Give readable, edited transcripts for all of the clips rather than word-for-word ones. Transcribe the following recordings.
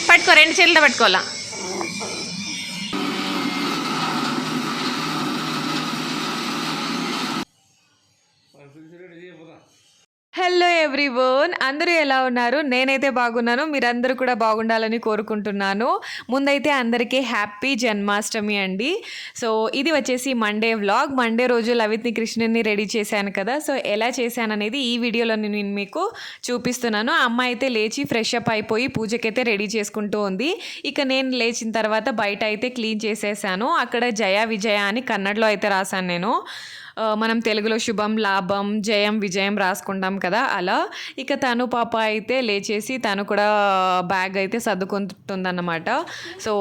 పట్టుకో, రెండు చేతులతో పట్టుకోవాలా. హలో ఎవ్రీవన్, అందరూ ఎలా ఉన్నారు? నేనైతే బాగున్నాను. మీరందరూ కూడా బాగుండాలని కోరుకుంటున్నాను. ముందైతే అందరికీ హ్యాపీ జన్మాష్టమి అండి. సో ఇది వచ్చేసి మండే వ్లాగ్. మండే రోజు లవిత్ని కృష్ణుని రెడీ చేశాను కదా. సో ఎలా చేశాను అనేది ఈ వీడియోలో నేను మీకు చూపిస్తున్నాను. అమ్మ అయితే లేచి ఫ్రెష్ అప్ అయిపోయి పూజకైతే రెడీ చేసుకుంటూ ఉంది. ఇక నేను లేచిన తర్వాత బయట అయితే క్లీన్ చేసేసాను. అక్కడ జయ విజయ అని కన్నడలో అయితే రాశాను నేను. మనం తెలుగులో శుభం లాభం జయం విజయం రాసుకుంటాం కదా, అలా. ఇక తను పాప అయితే లేచేసి తను కూడా బ్యాగ్ అయితే సర్దుకుంటుందన్నమాట. సో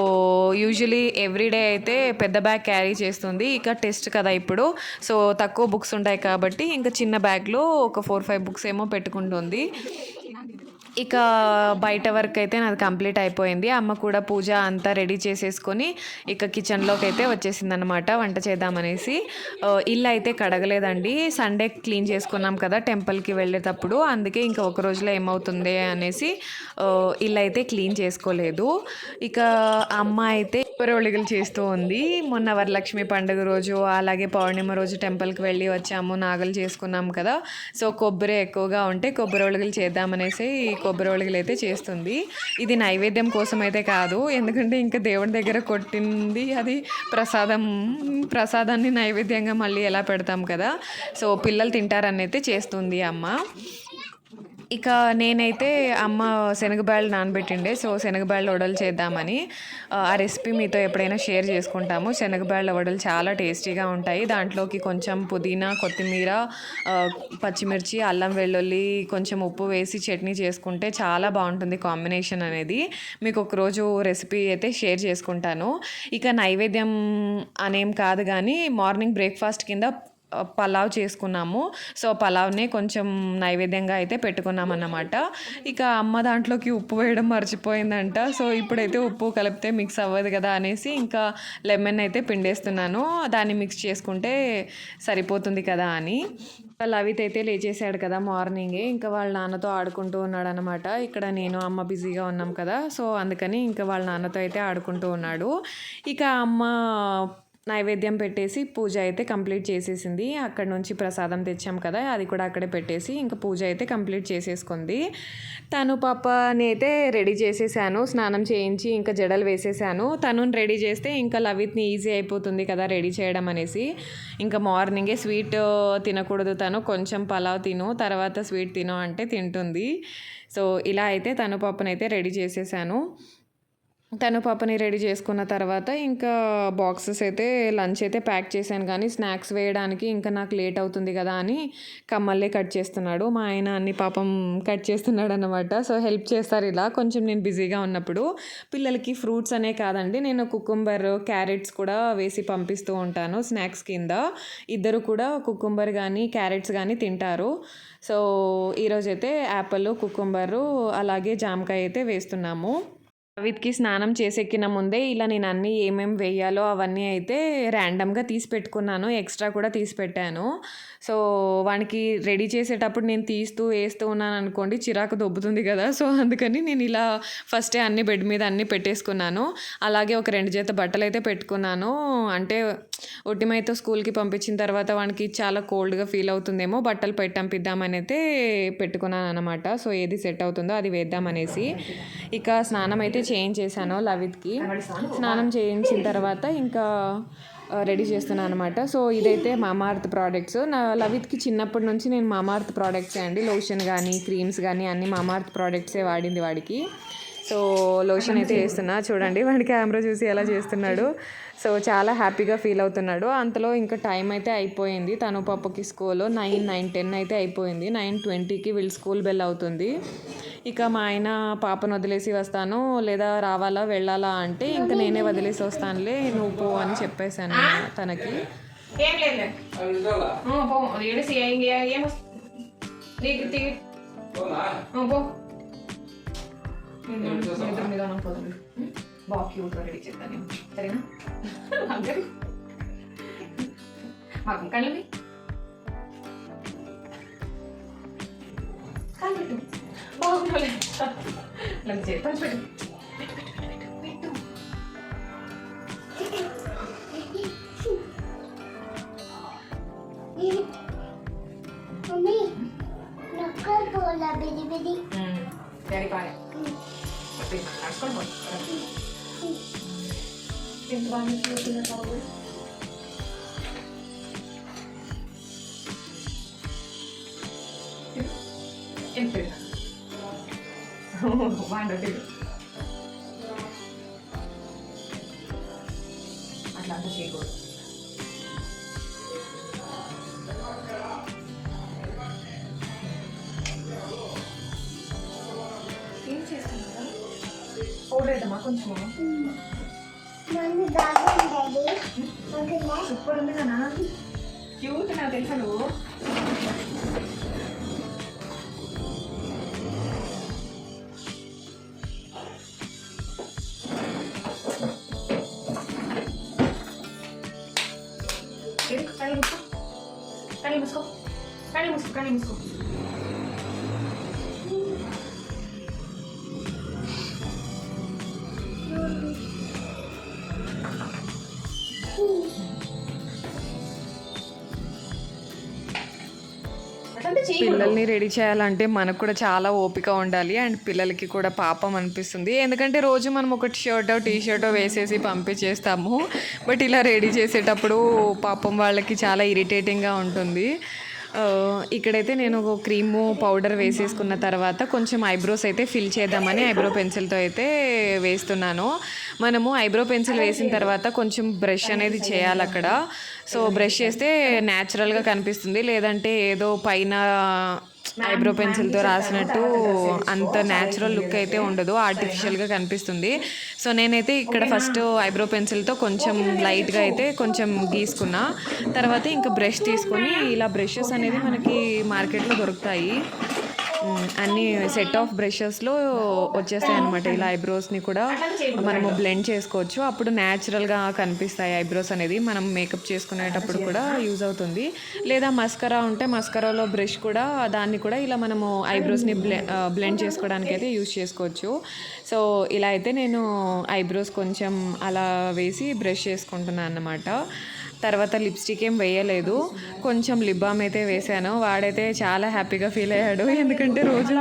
యూజువలీ ఎవ్రీడే అయితే పెద్ద బ్యాగ్ క్యారీ చేస్తుంది. ఇక టెస్ట్ కదా ఇప్పుడు, సో తక్కువ బుక్స్ ఉంటాయి కాబట్టి ఇంకా చిన్న బ్యాగ్లో ఒక 4-5 బుక్స్ ఏమో పెట్టుకుంటుంది. ఇక బయట వర్క్ అయితే నాది కంప్లీట్ అయిపోయింది. అమ్మ కూడా పూజ అంతా రెడీ చేసేసుకొని ఇక కిచెన్లోకి అయితే వచ్చేసిందనమాట వంట చేద్దామనేసి. ఇల్లు అయితే కడగలేదండి, సండే క్లీన్ చేసుకున్నాం కదా టెంపుల్కి వెళ్ళేటప్పుడు, అందుకే ఇంకా ఒక రోజులో ఏమవుతుంది అనేసి ఇల్లు అయితే క్లీన్ చేసుకోలేదు. ఇక అమ్మ అయితే కొబ్బరి చేస్తూ ఉంది. మొన్న వరలక్ష్మి పండుగ రోజు అలాగే పౌర్ణిమ రోజు టెంపుల్కి వెళ్ళి వచ్చాము, నాగలు చేసుకున్నాం కదా. సో కొబ్బరి ఎక్కువగా ఉంటే కొబ్బరి ఒలిగలు చేద్దామనేసి కొబ్బరి ఒలిగలు అయితే చేస్తుంది. ఇది నైవేద్యం కోసం అయితే కాదు, ఎందుకంటే ఇంకా దేవుడి దగ్గర కొట్టింది అది ప్రసాదాన్ని నైవేద్యంగా మళ్ళీ ఎలా పెడతాం కదా, సో పిల్లలు తింటారని అయితే చేస్తుంది అమ్మ. ఇక నేనైతే అమ్మ శనగబ్యాళ్ళు నానబెట్టిండే, సో శనగబ్యాళ్ళ వడలు చేద్దామని. ఆ రెసిపీ మీతో ఎప్పుడైనా షేర్ చేసుకుంటాము. శనగబ్యాళ్ళ వడలు చాలా టేస్టీగా ఉంటాయి. దాంట్లోకి కొంచెం పుదీనా, కొత్తిమీర, పచ్చిమిర్చి, అల్లం వెల్లుల్లి, కొంచెం ఉప్పు వేసి చట్నీ చేసుకుంటే చాలా బాగుంటుంది కాంబినేషన్ అనేది. మీకు ఒకరోజు రెసిపీ అయితే షేర్ చేసుకుంటాను. ఇక నైవేద్యం అనేం కాదు కానీ మార్నింగ్ బ్రేక్ఫాస్ట్ కింద పలావ్ చేసుకున్నాము. సో పలావ్నే కొంచెం నైవేద్యంగా అయితే పెట్టుకున్నాం అన్నమాట. ఇక అమ్మ దాంట్లోకి ఉప్పు వేయడం మర్చిపోయిందంట. సో ఇప్పుడైతే ఉప్పు కలిపితే మిక్స్ అవ్వదు కదా అనేసి ఇంకా లెమన్ అయితే పిండేస్తున్నాను, దాన్ని మిక్స్ చేసుకుంటే సరిపోతుంది కదా అని. లవిత్ అయితే లేచేసాడు కదా మార్నింగే, ఇంకా వాళ్ళ నాన్నతో ఆడుకుంటూ ఉన్నాడు అనమాట. ఇక్కడ నేను అమ్మ బిజీగా ఉన్నాం కదా, సో అందుకని ఇంకా వాళ్ళ నాన్నతో అయితే ఆడుకుంటూ ఉన్నాడు. ఇక అమ్మ నైవేద్యం పెట్టేసి పూజ అయితే కంప్లీట్ చేసేసింది. అక్కడ నుంచి ప్రసాదం తెచ్చాం కదా, అది కూడా అక్కడే పెట్టేసి ఇంకా పూజ అయితే కంప్లీట్ చేసేసుకుంది. తను పాపని అయితే రెడీ చేసేసాను, స్నానం చేయించి ఇంకా జడలు వేసేసాను. తను రెడీ చేస్తే ఇంకా లవిత్ని ఈజీ అయిపోతుంది కదా రెడీ చేయడం అనేసి. ఇంకా మార్నింగే స్వీట్ తినకూడదు తను, కొంచెం పలావ్ తిను తర్వాత స్వీట్ తిను అంటే తింటుంది. సో ఇలా అయితే తను పాపని అయితే రెడీ చేసేసాను. తను పాపని రెడీ చేసుకున్న తర్వాత ఇంకా బాక్సెస్ అయితే లంచ్ అయితే ప్యాక్ చేశాను, కానీ స్నాక్స్ వేయడానికి ఇంకా నాకు లేట్ అవుతుంది కదా అని కమ్మల్లే కట్ చేస్తున్నాడు. మా ఆయన అన్ని పాపం కట్ చేస్తున్నాడు అన్నమాట. సో హెల్ప్ చేస్తారు ఇలా కొంచెం నేను బిజీగా ఉన్నప్పుడు. పిల్లలకి ఫ్రూట్స్ అనే కాదండి, నేను కుకుంబర్, క్యారెట్స్ కూడా వేసి పంపిస్తూ ఉంటాను స్నాక్స్ కింద. ఇద్దరు కూడా కుకుంబర్ కానీ క్యారెట్స్ కానీ తింటారు. సో ఈరోజైతే యాపిల్, కుకుంబరు అలాగే జామకాయ అయితే వేస్తున్నాము. లవిత్కి స్నానం చేసెక్కిన ముందే ఇలా నేను అన్నీ ఏమేమి వేయాలో అవన్నీ అయితే ర్యాండమ్గా తీసి పెట్టుకున్నాను, ఎక్స్ట్రా కూడా తీసి పెట్టాను. సో వానికి రెడీ చేసేటప్పుడు నేను తీస్తూ వేస్తూ ఉన్నాను అనుకోండి, చిరాకు దొబ్బుతుంది కదా. సో అందుకని నేను ఇలా ఫస్టే అన్ని బెడ్ మీద అన్నీ పెట్టేసుకున్నాను. అలాగే ఒక 2 జత బట్టలు అయితే పెట్టుకున్నాను. అంటే ఒట్టిమైతో స్కూల్కి పంపించిన తర్వాత వానికి చాలా కోల్డ్గా ఫీల్ అవుతుందేమో, బట్టలు పెట్టంపిద్దామని అయితే పెట్టుకున్నాను అనమాట. సో ఏది సెట్ అవుతుందో అది వేద్దామనేసి. ఇక స్నానం అయితే చేయించేసాను లవిత్కి. స్నానం చేయించిన తర్వాత ఇంకా రెడీ చేస్తున్నాను అనమాట. సో ఇదైతే మామాఅర్త్ ప్రోడక్ట్స్. నా లవిత్కి చిన్నప్పటి నుంచి నేను మామాఅర్త్ ప్రోడక్ట్సే అండి, లోషన్ కానీ క్రీమ్స్ కానీ అన్నీ మామాఅర్త్ ప్రోడక్ట్సే వాడింది వాడికి. సో లోషన్ అయితే వేస్తున్నా చూడండి, వాడి కెమెరా చూసి ఎలా చేస్తున్నాడు. సో చాలా హ్యాపీగా ఫీల్ అవుతున్నాడు. అంతలో ఇంకా టైం అయితే అయిపోయింది. తను పాపకి స్కూల్ 9:10 అయితే అయిపోయింది. 9:20కి వీళ్ళు స్కూల్ బెల్ అవుతుంది. ఇక మా ఆయన పాపను వదిలేసి వస్తాను లేదా రావాలా వెళ్ళాలా అంటే ఇంకా నేనే వదిలేసి వస్తానులే నువ్వు పో అని చెప్పేశాను తనకి. బాగా క్యూట్గా రెడీ చేస్తాను సరేనా. మాకు కళ్ళవి మమ్మీ నొక్కలు పోలా బెది బెది డాడీ పాలే నడుచుకొని పోయి ఎంత బాగా చూస్తున్నారు ఎంత వాడు అట్లా అంతా చేయకూడదు. ఏం చేస్తున్నారా? పౌడర్ వేద్దామా కొంచెము? మమ్మీ బాగుంది సూపర్ ఉంది కదా, క్యూట్. నాకు తెలుసా నువ్వు కళ్ళు మూసుకో కళ్ళు మూసుకో కళ్ళు మూసుకో. పిల్లల్ని రెడీ చేయాలంటే మనకు కూడా చాలా ఓపిక ఉండాలి, అండ్ పిల్లలకి కూడా పాపం అనిపిస్తుంది. ఎందుకంటే రోజు మనం ఒకటి షర్టో టీ షర్టో వేసేసి పంపించేస్తాము, బట్ ఇలా రెడీ చేసేటప్పుడు పాపం వాళ్ళకి చాలా ఇరిటేటింగ్గా ఉంటుంది. ఇక్కడైతే నేను ఒక క్రీము పౌడర్ వేసేసుకున్న తర్వాత కొంచెం ఐబ్రోస్ అయితే ఫిల్ చేద్దామని ఐబ్రో పెన్సిల్తో అయితే వేస్తున్నాను. మనము ఐబ్రో పెన్సిల్ వేసిన తర్వాత కొంచెం బ్రష్ అనేది చేయాలి అక్కడ. సో బ్రష్ చేస్తే న్యాచురల్గా కనిపిస్తుంది, లేదంటే ఏదో పైన ఐబ్రో పెన్సిల్తో రాసినట్టు అంత న్యాచురల్ లుక్ అయితే ఉండదు, ఆర్టిఫిషియల్గా కనిపిస్తుంది. సో నేనైతే ఇక్కడ ఫస్ట్ ఐబ్రో పెన్సిల్తో కొంచెం లైట్గా అయితే కొంచెం గీసుకున్నా. తర్వాత ఇంకా బ్రష్ తీసుకొని, ఇలా బ్రషెస్ అనేది మనకి మార్కెట్లో దొరుకుతాయి, అన్ని సెట్ ఆఫ్ బ్రషెస్లో వచ్చేస్తాయి అనమాట. ఇలా ఐబ్రోస్ని కూడా మనము బ్లెండ్ చేసుకోవచ్చు, అప్పుడు న్యాచురల్గా కనిపిస్తాయి ఐబ్రోస్ అనేది. మనం మేకప్ చేసుకునేటప్పుడు కూడా యూజ్ అవుతుంది. లేదా మస్కరా ఉంటే మస్కరాలో బ్రష్ కూడా, దాన్ని కూడా ఇలా మనము ఐబ్రోస్ని బ్లెండ్ చేసుకోవడానికి అయితే యూజ్ చేసుకోవచ్చు. సో ఇలా అయితే నేను ఐబ్రోస్ కొంచెం అలా వేసి బ్రష్ చేసుకుంటున్నాను అన్నమాట. తర్వాత లిప్స్టిక్ ఏం వేయలేదు, కొంచెం లిప్ బామ్ అయితే వేసాను. వాడైతే చాలా హ్యాపీగా ఫీల్ అయ్యాడు, ఎందుకంటే రోజు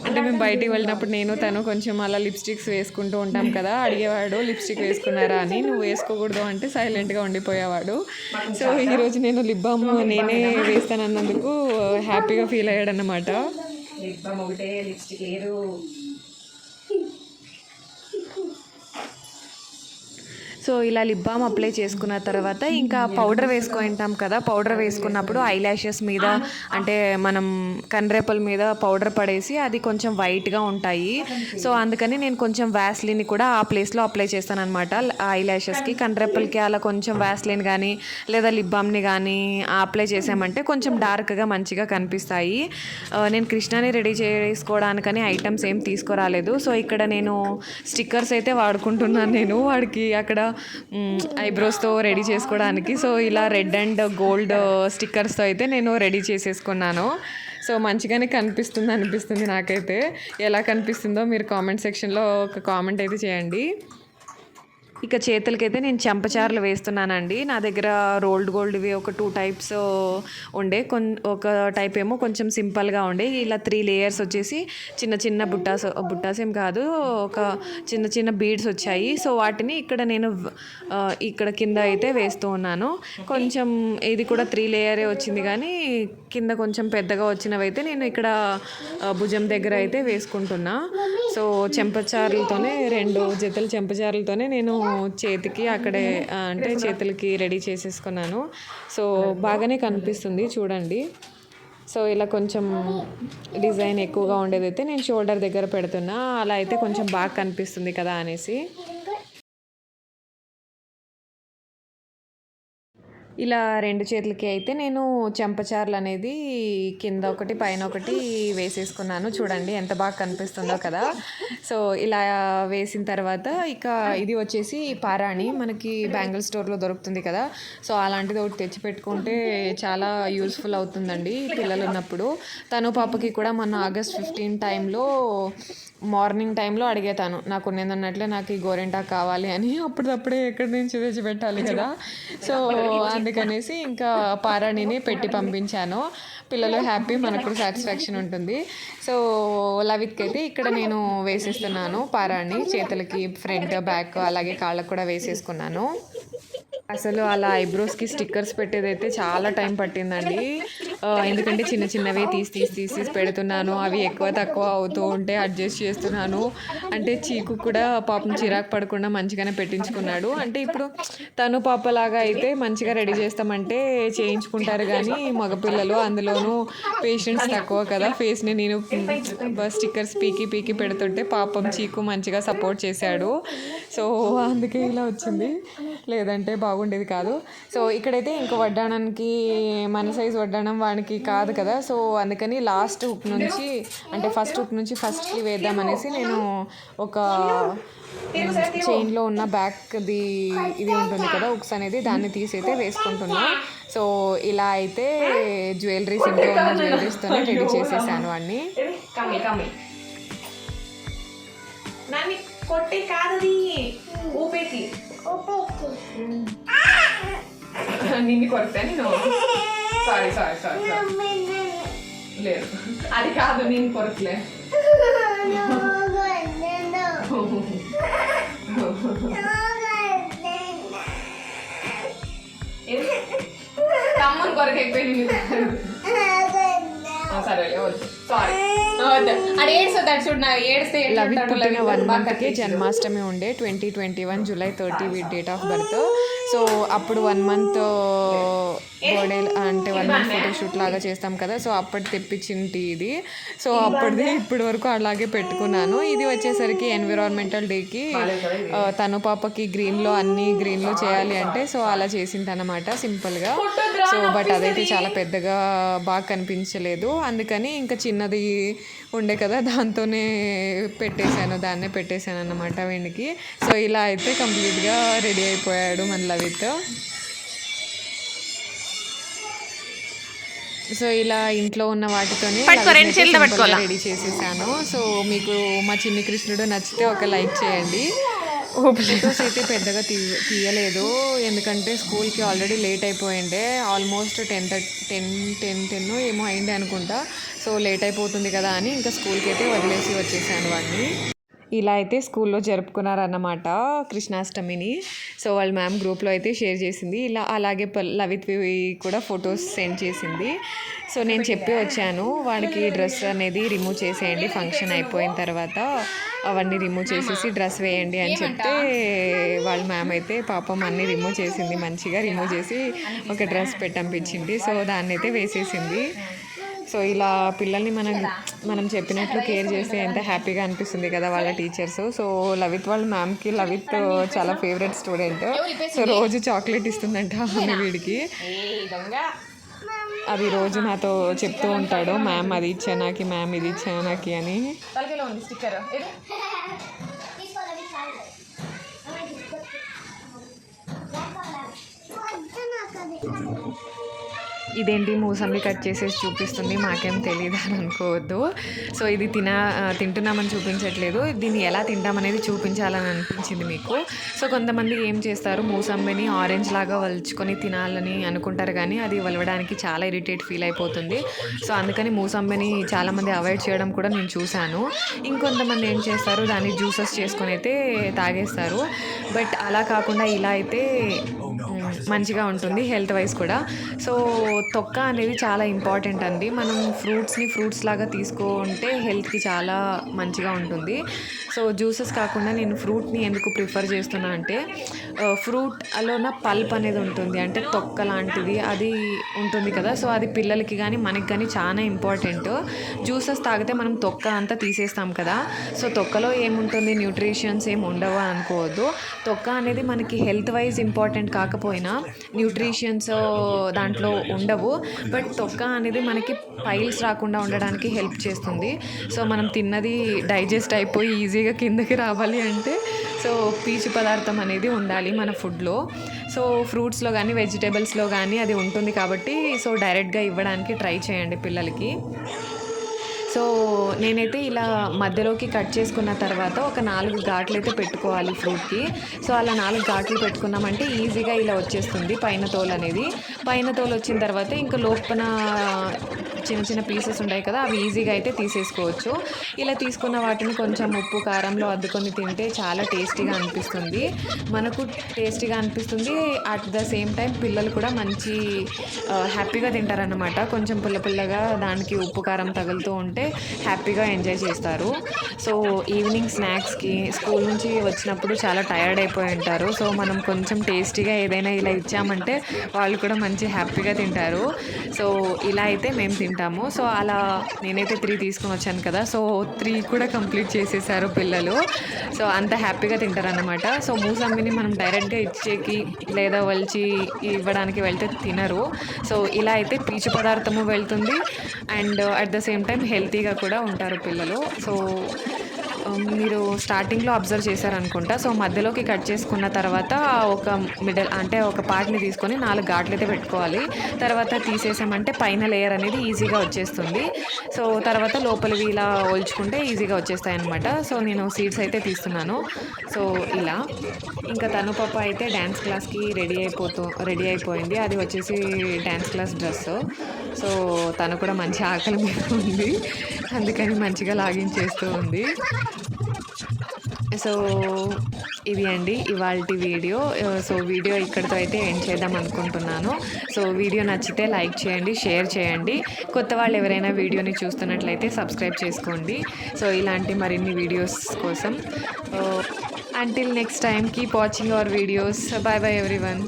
అంటే మేము బయటికి వెళ్ళినప్పుడు నేను తను కొంచెం అలా లిప్స్టిక్స్ వేసుకుంటూ ఉంటాం కదా, అడిగేవాడు లిప్స్టిక్ వేసుకున్నారా అని. నువ్వు వేసుకోకూడదు అంటే సైలెంట్గా ఉండిపోయేవాడు. సో ఈరోజు నేను లిప్ బామ్ నేనే వేస్తానన్నందుకు హ్యాపీగా ఫీల్ అయ్యాడు అన్నమాట. లిప్ బామ్ ఒకటే, లిప్స్టిక్ లేదు. సో ఇలా లిప్ బామ్ అప్లై చేసుకున్న తర్వాత ఇంకా పౌడర్ వేసుకుంటాం కదా, పౌడర్ వేసుకున్నప్పుడు ఐ ల్యాషెస్ మీద అంటే మనం కన్రేపల మీద పౌడర్ పడేసి అది కొంచెం వైట్గా ఉంటాయి. సో అందుకని నేను కొంచెం వ్యాస్లిన్ కూడా ఆ ప్లేస్లో అప్లై చేస్తాను అనమాట. ఐ ల్యాషెస్కి కన్రేపల్కి అలా కొంచెం వ్యాస్లిన్ కానీ లేదా లిప్ బామ్ని కానీ అప్లై చేసామంటే కొంచెం డార్క్గా మంచిగా కనిపిస్తాయి. నేను కృష్ణని రెడీ చేసుకోవడానికని ఐటమ్స్ ఏం తీసుకురాలేదు. సో ఇక్కడ నేను స్టిక్కర్స్ అయితే వాడుకుంటున్నాను నేను వాడికి అక్కడ ఐబ్రోస్తో రెడీ చేసుకోవడానికి. సో ఇలా రెడ్ అండ్ గోల్డ్ స్టిక్కర్స్తో అయితే నేను రెడీ చేసేసుకున్నాను. సో మంచిగానే అనిపిస్తుంది నాకైతే. ఎలా కనిపిస్తుందో మీరు కామెంట్ సెక్షన్లో ఒక కామెంట్ అయితే చేయండి. ఇక చేతులకైతే నేను చెంపచారులు వేస్తున్నానండి. నా దగ్గర రోల్డ్ గోల్డ్వి ఒక 2 టైప్స్ ఉండే, ఒక టైప్ ఏమో కొంచెం సింపుల్గా ఉండే. ఇలా 3 లేయర్స్ వచ్చేసి చిన్న చిన్న బుట్టాస్ ఏం కాదు, ఒక చిన్న చిన్న బీడ్స్ వచ్చాయి. సో వాటిని ఇక్కడ నేను ఇక్కడ కింద అయితే వేస్తూ ఉన్నాను. కొంచెం ఇది కూడా 3 లేయరే వచ్చింది, కానీ కింద కొంచెం పెద్దగా వచ్చినవి అయితే నేను ఇక్కడ భుజం దగ్గర అయితే వేసుకుంటున్నా. సో చెంపచారులతోనే 2 జతల చెంపచారులతోనే నేను చేతికి అక్కడే అంటే చేతులకి రెడీ చేసేసుకున్నాను. సో బాగానే కనిపిస్తుంది చూడండి. సో ఇలా కొంచెం డిజైన్ ఎక్కువగా ఉండేదైతే నేను షోల్డర్ దగ్గర పెడుతున్నా, అలా అయితే కొంచెం బాగా కనిపిస్తుంది కదా అనేసి. ఇలా 2 చేతులకి అయితే నేను చెంపచార్లు అనేది కింద ఒకటి పైన ఒకటి వేసేసుకున్నాను. చూడండి ఎంత బాగా కనిపిస్తుందో కదా. సో ఇలా వేసిన తర్వాత ఇక ఇది వచ్చేసి పారాణి మనకి బ్యాంగిల్ స్టోర్లో దొరుకుతుంది కదా. సో అలాంటిది ఒకటి తెచ్చి పెట్టుకుంటే చాలా యూస్ఫుల్ అవుతుందండి పిల్లలు ఉన్నప్పుడు. తను పాపకి కూడా మొన్న ఆగస్ట్ 15 టైంలో మార్నింగ్ టైంలో అడిగేతాను నాకు ఉన్నదన్నట్లే నాకు ఈ గోరెంటాకు కావాలి అని. అప్పుడప్పుడే ఎక్కడి నుంచి తెచ్చి పెట్టాలి కదా. సో అందుకనేసి ఇంకా పారాణిని పెట్టి పంపించాను. పిల్లలు హ్యాపీ, మనకు కూడా సాటిస్ఫాక్షన్ ఉంటుంది. సో లవిత్కి అయితే ఇక్కడ నేను వేసేస్తున్నాను పారాణి. చేతులకి ఫ్రంట్ బ్యాక్ అలాగే కాళ్ళకు కూడా వేసేసుకున్నాను. అసలు అలా ఐబ్రోస్కి స్టిక్కర్స్ పెట్టేదైతే చాలా టైం పట్టిందండి. ఎందుకంటే చిన్న చిన్నవే తీసి పెడుతున్నాను. అవి ఎక్కువ తక్కువ అవుతూ ఉంటే అడ్జస్ట్ చేస్తున్నాను. అంటే చీకు కూడా పాపం చిరాకు పడకుండా మంచిగానే పెట్టించుకున్నాడు. అంటే ఇప్పుడు తను పాపలాగా అయితే మంచిగా రెడీ చేస్తామంటే చేయించుకుంటారు, కానీ మగపిల్లలు అందులోనూ పేషెంట్స్ తక్కువ కదా. ఫేస్ని నేను స్టిక్కర్స్ పీకి పెడుతుంటే పాపం చీకు మంచిగా సపోర్ట్ చేశాడు. సో అందుకే ఇలా వచ్చింది, లేదంటే బాగుండేది కాదు. సో ఇక్కడైతే ఇంకో వడ్డాణానికి మన సైజు వడ్డాణం వానికి కాదు కదా. సో అందుకని లాస్ట్ హుక్ నుంచి అంటే ఫస్ట్ హుక్ నుంచి ఫస్ట్కి వేద్దామనేసి నేను ఒక చైన్లో ఉన్న బ్యాక్ది ఇది ఉంటుంది కదా హుక్స్ అనేది, దాన్ని తీసైతే వేసుకుంటున్నా. సో ఇలా అయితే జ్యువెలరీస్ ఇంట్లో ఉన్న జ్యువెలరీస్తోనే రెడీ చేసేసాను వాడిని. కొట్టి కాదు ఊపేకి నిన్ను కొడితే నేను సారీ లేదు, అది కాదు నేను కొరకలే. తమ్ముని కొరకు అయిపోయింది. సరేలే సారీ. లవిత్ పుట్టిన 1 monthకి జన్మాష్టమి ఉండే 2021 July 30 వీడి డేట్ ఆఫ్ బర్త్. సో అప్పుడు 1 month బర్త్డే అంటే 1 month ఫోటోషూట్ లాగా చేస్తాం కదా. సో అప్పటి తెప్పించింది ఇది. సో అప్పటిది ఇప్పటి వరకు అలాగే పెట్టుకున్నాను. ఇది వచ్చేసరికి ఎన్విరాన్మెంటల్ డేకి తను పాపకి గ్రీన్లో అన్ని గ్రీన్లో చేయాలి అంటే సో అలా చేసింది అనమాట సింపుల్గా. సో బట్ అదైతే చాలా పెద్దగా బాగా కనిపించలేదు, అందుకని ఇంకా చిన్నది ఉండే కదా దాంతోనే దాన్నే పెట్టేశాను అన్నమాట వీడికి. సో ఇలా అయితే కంప్లీట్గా రెడీ అయిపోయాడు మన లవిత్. సో ఇలా ఇంట్లో ఉన్న వాటితోనే రెడీ చేసేసాను. సో మీకు మా చిన్ని కృష్ణుడు నచ్చితే ఒక లైక్ చేయండి. ఫొటోస్ అయితే పెద్దగా తీయలేదు, ఎందుకంటే స్కూల్కి ఆల్రెడీ లేట్ అయిపోయిండే. ఆల్మోస్ట్ 10 ఏమో అయింది అనుకుంటా. సో లేట్ అయిపోతుంది కదా అని ఇంకా స్కూల్కి అయితే వదిలేసి వచ్చేసాను వాడిని. ఇలా అయితే స్కూల్లో జరుపుకున్నారన్నమాట కృష్ణాష్టమిని. సో వాళ్ళ మ్యామ్ గ్రూప్లో అయితే షేర్ చేసింది. ఇలా అలాగే లవిత్వి కూడా ఫొటోస్ సెండ్ చేసింది. సో నేను చెప్పి వచ్చాను వాడికి డ్రెస్ అనేది రిమూవ్ చేసేయండి, ఫంక్షన్ అయిపోయిన తర్వాత అవన్నీ రిమూవ్ చేసేసి డ్రెస్ వేయండి అని చెప్తే వాళ్ళ మ్యామ్ అయితే పాపం అన్నీ రిమూవ్ చేసింది, మంచిగా రిమూవ్ చేసి ఒక డ్రెస్ పెట్టంపించింది. సో దాన్ని అయితే వేసేసింది. సో ఇలా పిల్లల్ని మనం చెప్పినట్లు కేర్ చేస్తే ఎంత హ్యాపీగా అనిపిస్తుంది కదా వాళ్ళ టీచర్స్. సో లవిత్ వాళ్ళ మ్యామ్కి లవిత్ చాలా ఫేవరెట్ స్టూడెంట్. సో రోజు చాక్లెట్ ఇస్తుందంట ఆమె వీడికి. అది రోజు నాతో చెప్తూ ఉంటాడు, మ్యామ్ అది ఇచ్చా నాకు, మ్యామ్ ఇది ఇచ్చా నాకు అని. ఇదేంటి మూసంబి కట్ చేసేసి చూపిస్తుంది, మాకేం తెలియదు అని అనుకోవద్దు. సో ఇది తింటున్నామని చూపించట్లేదు, దీన్ని ఎలా తింటామనేది చూపించాలని అనిపించింది మీకు. సో కొంతమంది ఏం చేస్తారు, మూసంబిని ఆరెంజ్ లాగా వలుచుకొని తినాలని అనుకుంటారు, కానీ అది వలవడానికి చాలా ఇరిటేట్ ఫీల్ అయిపోతుంది. సో అందుకని మూసంబిని చాలామంది అవాయిడ్ చేయడం కూడా నేను చూశాను. ఇంకొంతమంది ఏం చేస్తారు, దాన్ని జ్యూసెస్ చేసుకొని అయితే తాగేస్తారు. బట్ అలా కాకుండా ఇలా అయితే మంచిగా ఉంటుంది హెల్త్ వైజ్ కూడా. సో తొక్క అనేది చాలా ఇంపార్టెంట్ అండి. మనం ఫ్రూట్స్ లాగా తీసుకుంటే హెల్త్కి చాలా మంచిగా ఉంటుంది. సో జ్యూసెస్ కాకుండా నేను ఫ్రూట్ని ఎందుకు ప్రిఫర్ చేస్తున్నా అంటే ఫ్రూట్లోన పల్ప్ అనేది ఉంటుంది, అంటే తొక్క లాంటిది అది ఉంటుంది కదా. సో అది పిల్లలకి కానీ మనకి కానీ చాలా ఇంపార్టెంట్. జ్యూసెస్ తాగితే మనం తొక్క అంతా తీసేస్తాం కదా. సో తొక్కలో ఏముంటుంది, న్యూట్రిషన్స్ ఏమి ఉండవు అనుకోవద్దు. తొక్క అనేది మనకి హెల్త్ వైజ్ ఇంపార్టెంట్ కాకపోయినా న్యూట్రిషన్స్ దాంట్లో ఉండవు. బట్ తొక్క అనేది మనకి పైల్స్ రాకుండా ఉండడానికి హెల్ప్ చేస్తుంది. సో మనం తిన్నది డైజెస్ట్ అయిపోయి ఈజీగా కిందకి రావాలి అంటే సో పీచు పదార్థం అనేది ఉండాలి మన ఫుడ్లో. సో ఫ్రూట్స్లో కానీ వెజిటేబుల్స్లో కానీ అది ఉంటుంది కాబట్టి సో డైరెక్ట్గా ఇవ్వడానికి ట్రై చేయండి పిల్లలకి. సో నేనైతే ఇలా మధ్యలోకి కట్ చేసుకున్న తర్వాత ఒక 4 ఘాట్లు అయితే పెట్టుకోవాలి ఫ్రూట్కి. సో అలా 4 ఘాట్లు పెట్టుకున్నామంటే ఈజీగా ఇలా వచ్చేస్తుంది పైన తోలు అనేది. పైన తోలు వచ్చిన తర్వాత ఇంకా లోపల చిన్న చిన్న పీసెస్ ఉంటాయి కదా, అవి ఈజీగా అయితే తీసేసుకోవచ్చు. ఇలా తీసుకున్న వాటిని కొంచెం ఉప్పు కారంలో అద్దుకొని తింటే చాలా టేస్టీగా అనిపిస్తుంది. మనకు టేస్టీగా అనిపిస్తుంది, అట్ ద సేమ్ టైం పిల్లలు కూడా మంచి హ్యాపీగా తింటారన్నమాట. కొంచెం పుల్ల పుల్లగా దానికి ఉప్పు కారం తగులుతూ ఉంటే హ్యాపీగా ఎంజాయ్ చేస్తారు. సో ఈవినింగ్ స్నాక్స్కి స్కూల్ నుంచి వచ్చినప్పుడు చాలా టైర్డ్ అయిపోయి ఉంటారు. సో మనం కొంచెం టేస్టీగా ఏదైనా ఇలా ఇచ్చామంటే వాళ్ళు కూడా మంచి హ్యాపీగా తింటారు. సో ఇలా అయితే మేము తింటాము. సో అలా నేనైతే 3 తీసుకొని వచ్చాను కదా, సో 3 కూడా కంప్లీట్ చేసేసారు పిల్లలు. సో అంత హ్యాపీగా తింటారన్నమాట. సో మూసంబిని మనం డైరెక్ట్గా ఇచ్చేకి లేదా వలిచి ఇవ్వడానికి వెళ్తే తినరు. సో ఇలా అయితే పీచు పదార్థము వెళ్తుంది and at the same time హెల్తీగా కూడా ఉంటారు పిల్లలు. సో మీరు స్టార్టింగ్లో అబ్జర్వ్ చేశారనుకుంటా. సో మధ్యలోకి కట్ చేసుకున్న తర్వాత ఒక మిడిల్ అంటే ఒక పార్ట్ని తీసుకొని 4 ఘాట్లు అయితే పెట్టుకోవాలి. తర్వాత తీసేసామంటే పైన లేయర్ అనేది ఈజీగా వచ్చేస్తుంది. సో తర్వాత లోపలివి ఇలా ఒలుచుకుంటే ఈజీగా వచ్చేస్తాయి అనమాట. సో నేను సీడ్స్ అయితే తీస్తున్నాను. సో ఇలా ఇంకా తను పాప అయితే డ్యాన్స్ క్లాస్కి రెడీ అయిపోయింది. అది వచ్చేసి డ్యాన్స్ క్లాస్ డ్రెస్. సో తను కూడా మంచి ఆకలి మీద ఉంది, అందుకని మంచిగా లాగించేస్తూ ఉంది. సో ఇది అండి ఇవాల్టి వీడియో. సో వీడియో ఇక్కడితో అయితే ఎండ్ చేద్దాం అనుకుంటున్నాను. సో వీడియో నచ్చితే లైక్ చేయండి, షేర్ చేయండి. కొత్త వాళ్ళు ఎవరైనా వీడియోని చూస్తున్నట్లయితే సబ్స్క్రైబ్ చేసుకోండి. సో ఇలాంటి మరిన్ని వీడియోస్ కోసం. Until next time keep watching our videos. Bye bye everyone.